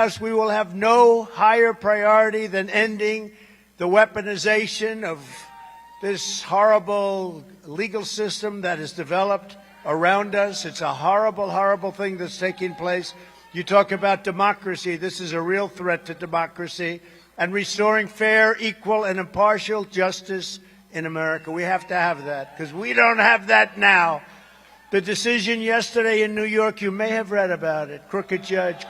We will have no higher priority than ending the weaponization of this horrible legal system that is developed around us. It's a horrible, horrible thing that's taking place. You talk about democracy. This is a real threat to democracy and restoring fair, equal, and impartial justice in America. We have to have that because we don't have that now. The decision yesterday in New York, you may have read about it. Crooked judge.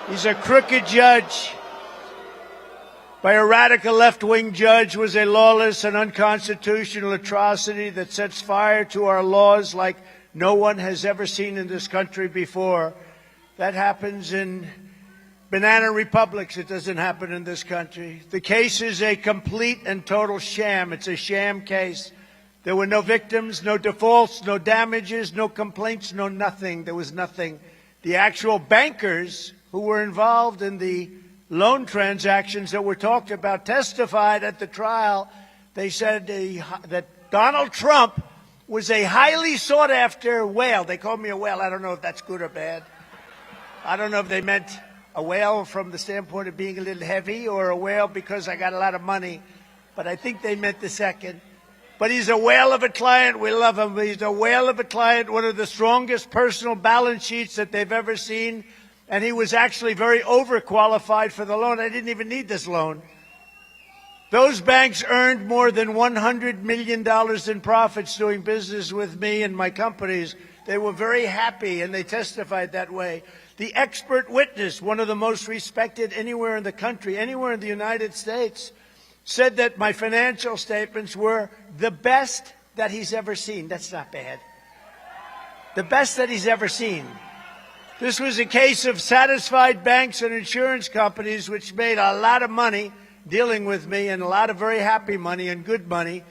He's a crooked judge. By a radical left-wing judge was a lawless and unconstitutional atrocity that sets fire to our laws like no one has ever seen in this country before. That happens in banana republics. It doesn't happen in this country. The case is a complete and total sham. It's a sham case. There were no victims, no defaults, no damages, no complaints, no nothing. There was nothing. The actual bankers who were involved in the loan transactions that were talked about testified at the trial. They said that Donald Trump was a highly sought-after whale. They called me a whale. I don't know if that's good or bad. I don't know if they meant a whale from the standpoint of being a little heavy or a whale because I got a lot of money. But I think they meant the second. But he's a whale of a client. We love him. He's a whale of a client, one of the strongest personal balance sheets that they've ever seen. And he was actually very overqualified for the loan. I didn't even need this loan. Those banks earned more than $100 million in profits doing business with me and my companies. They were very happy, and they testified that way. The expert witness, one of the most respected anywhere in the country, anywhere in the United States, said that my financial statements were the best that he's ever seen. That's not bad. The best that he's ever seen. This was a case of satisfied banks and insurance companies which made a lot of money dealing with me, and a lot of very happy money and good money.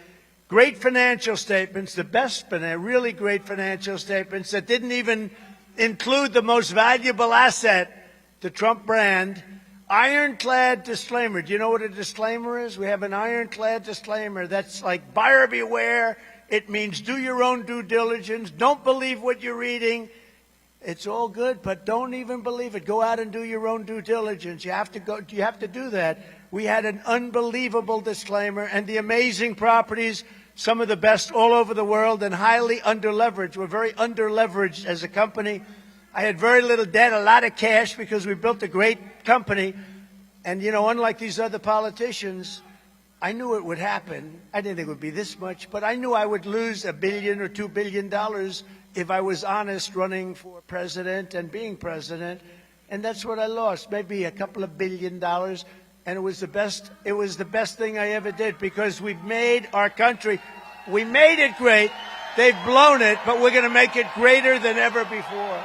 Great financial statements, the best, really great financial statements that didn't even include the most valuable asset, the Trump brand. Ironclad disclaimer. Do you know what a disclaimer is? We have an ironclad disclaimer. That's like buyer beware. It means do your own due diligence. Don't believe what you're reading. It's all good, but don't even believe it. Go out and do your own due diligence. You have to do that. We had an unbelievable disclaimer, and the amazing properties, some of the best all over the world, and highly underleveraged. We're very underleveraged as a company. I had very little debt, a lot of cash, because we built a great company. And, you know, unlike these other politicians, I knew it would happen. I didn't think it would be this much, but I knew I would lose $1 billion or $2 billion if I was honest running for president and being president. And that's what I lost, maybe a couple of $1 billion. And it was the best thing I ever did, because we've made our country, we made it great. They've blown it, but we're going to make it greater than ever before.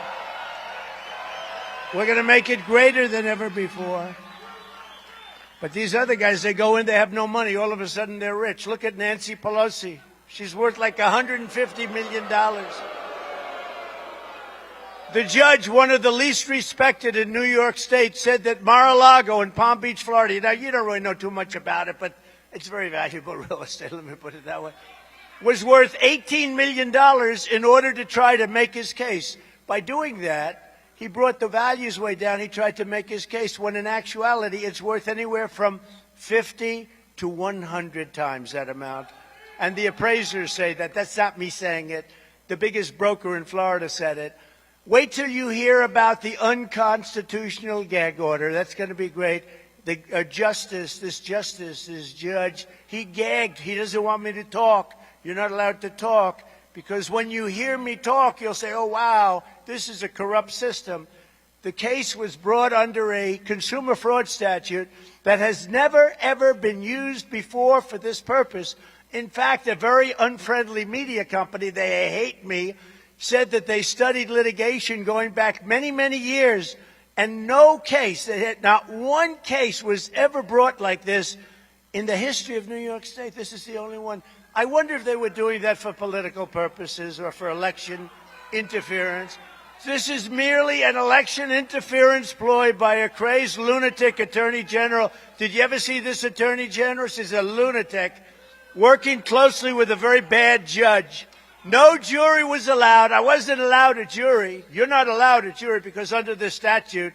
We're going to make it greater than ever before. But these other guys, they go in, they have no money. All of a sudden, they're rich. Look at Nancy Pelosi. She's worth like $150 million. The judge, one of the least respected in New York State, said that Mar-a-Lago in Palm Beach, Florida, now you don't really know too much about it, but it's very valuable real estate, let me put it that way, was worth $18 million in order to try to make his case. By doing that, he brought the values way down. He tried to make his case, when in actuality it's worth anywhere from 50 to 100 times that amount. And the appraisers say that. That's not me saying it. The biggest broker in Florida said it. Wait till you hear about the unconstitutional gag order. That's going to be great. The this judge, he gagged. He doesn't want me to talk. You're not allowed to talk, because when you hear me talk, you'll say, oh, wow, this is a corrupt system. The case was brought under a consumer fraud statute that has never, ever been used before for this purpose. In fact, a very unfriendly media company, they hate me, said that they studied litigation going back many, many years, and not one case was ever brought like this in the history of New York State. This is the only one. I wonder if they were doing that for political purposes or for election interference. This is merely an election interference ploy by a crazed lunatic attorney general. Did you ever see this attorney general? She's a lunatic working closely with a very bad judge. No jury was allowed. I wasn't allowed a jury. You're not allowed a jury because under the statute,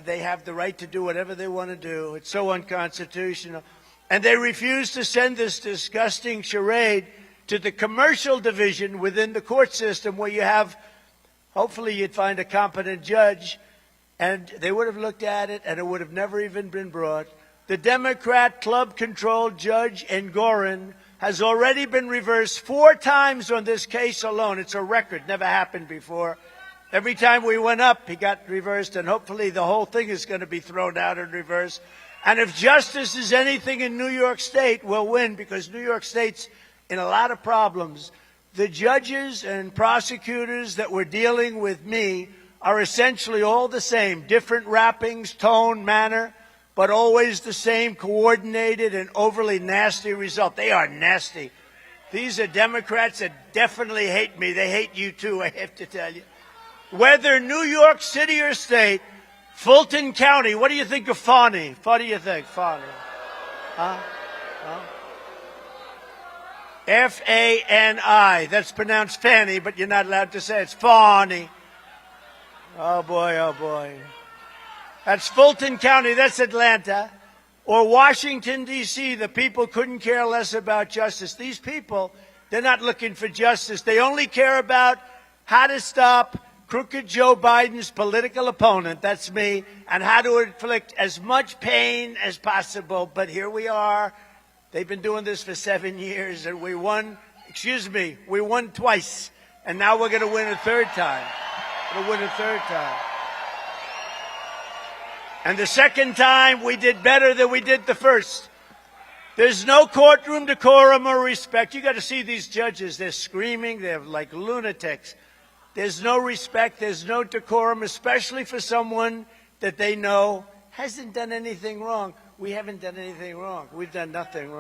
They have the right to do whatever they want to do. It's so unconstitutional. And they refuse to send this disgusting charade to the commercial division within the court system where you have, hopefully you'd find a competent judge, and they would have looked at it and it would have never even been brought. The Democrat club-controlled Judge Engoron has already been reversed 4 times on this case alone. It's a record, never happened before. Every time we went up, he got reversed, and hopefully the whole thing is going to be thrown out in reverse. And if justice is anything in New York State, we'll win, because New York State's in a lot of problems. The judges and prosecutors that were dealing with me are essentially all the same, different wrappings, tone, manner, but always the same coordinated and overly nasty result. They are nasty. These are Democrats that definitely hate me. They hate you too, I have to tell you. Whether New York City or state, Fulton County, what do you think of Fani? What do you think, Fani? Huh? F-A-N-I. That's pronounced Fanny, but you're not allowed to say it. It's Fani. Oh, boy, oh, boy. That's Fulton County. That's Atlanta. Or Washington, D.C. The people couldn't care less about justice. These people, they're not looking for justice. They only care about how to stop crooked Joe Biden's political opponent, that's me, and how to inflict as much pain as possible. But here we are. They've been doing this for 7 years, and we won, we won twice, and now we're going to win a third time. We'll win a third time. And the second time, we did better than we did the first. There's no courtroom decorum or respect. You got to see these judges. They're screaming. They're like lunatics. There's no respect. There's no decorum, especially for someone that they know hasn't done anything wrong. We haven't done anything wrong. We've done nothing wrong.